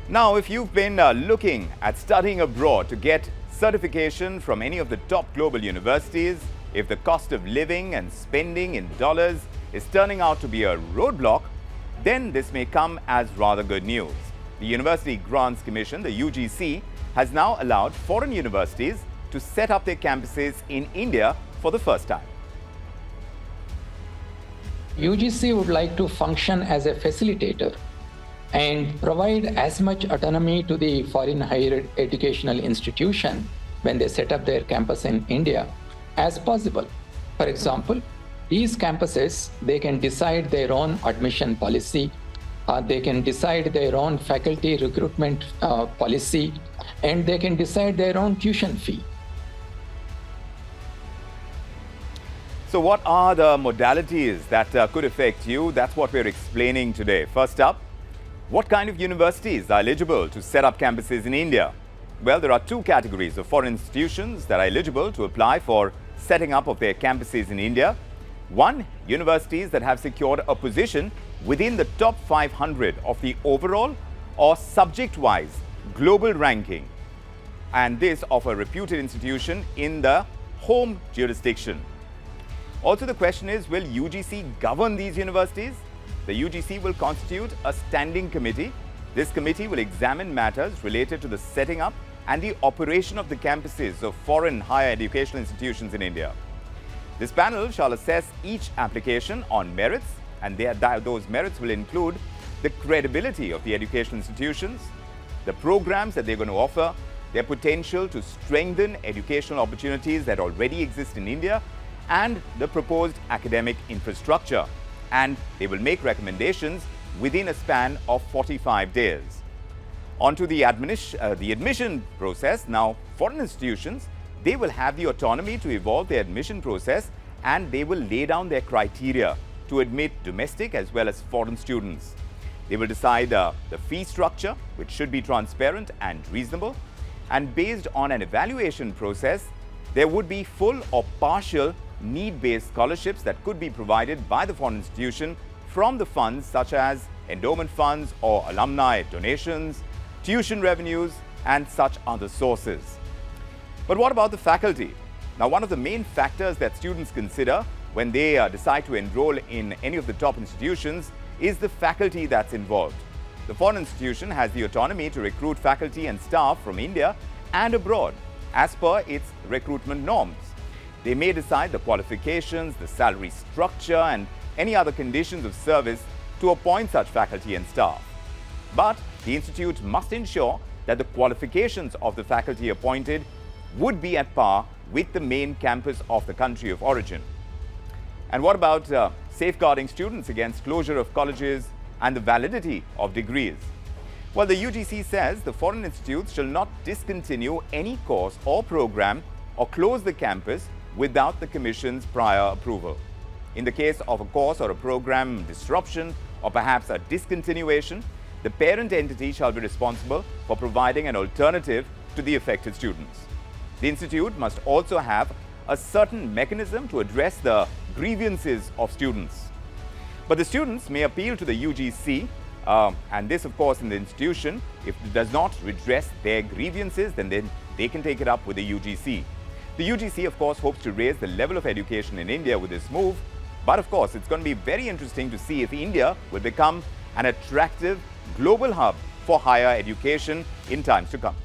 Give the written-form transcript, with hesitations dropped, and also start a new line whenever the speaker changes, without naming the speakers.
Now, if you've been looking at studying abroad to get certification from any of the top global universities, if the cost of living and spending in dollars is turning out to be a roadblock, then this may come as rather good news. The University Grants Commission, the UGC, has now allowed foreign universities to set up their campuses in India for the first time.
UGC would like to function as a facilitator and provide as much autonomy to the foreign higher educational institution when they set up their campus in India as possible. For example, these campuses, they can decide their own admission policy, they can decide their own faculty recruitment policy, and they can decide their own tuition fee.
So what are the modalities that could affect you? That's what we're explaining today. First up, what kind of universities are eligible to set up campuses in India? Well, there are two categories of foreign institutions that are eligible to apply for setting up of their campuses in India. One, universities that have secured a position within the top 500 of the overall or subject-wise global ranking, and this of a reputed institution in the home jurisdiction. Also, the question is, will UGC govern these universities? The UGC will constitute a standing committee. This committee will examine matters related to the setting up and the operation of the campuses of foreign higher educational institutions in India. This panel shall assess each application on merits, and those merits will include the credibility of the educational institutions, the programs that they're going to offer, their potential to strengthen educational opportunities that already exist in India, and the proposed academic infrastructure. And they will make recommendations within a span of 45 days. On to the admission process. Now, foreign institutions, they will have the autonomy to evolve their admission process, and they will lay down their criteria to admit domestic as well as foreign students. They will decide the fee structure, which should be transparent and reasonable. And based on an evaluation process, there would be full or partial need-based scholarships that could be provided by the foreign institution from the funds such as endowment funds or alumni donations, tuition revenues, and such other sources. But what about the faculty? Now, one of the main factors that students consider when they decide to enroll in any of the top institutions is the faculty that's involved. The foreign institution has the autonomy to recruit faculty and staff from India and abroad as per its recruitment norms. They may decide the qualifications, the salary structure, and any other conditions of service to appoint such faculty and staff. But the institute must ensure that the qualifications of the faculty appointed would be at par with the main campus of the country of origin. And what about safeguarding students against closure of colleges and the validity of degrees? Well, the UGC says the foreign institutes shall not discontinue any course or program or close the campus without the Commission's prior approval. In the case of a course or a program disruption or perhaps a discontinuation, the parent entity shall be responsible for providing an alternative to the affected students. The institute must also have a certain mechanism to address the grievances of students. But the students may appeal to the UGC, and this, of course, in the institution, if it does not redress their grievances, then they can take it up with the UGC. The UGC, of course, hopes to raise the level of education in India with this move. But, of course, it's going to be very interesting to see if India will become an attractive global hub for higher education in times to come.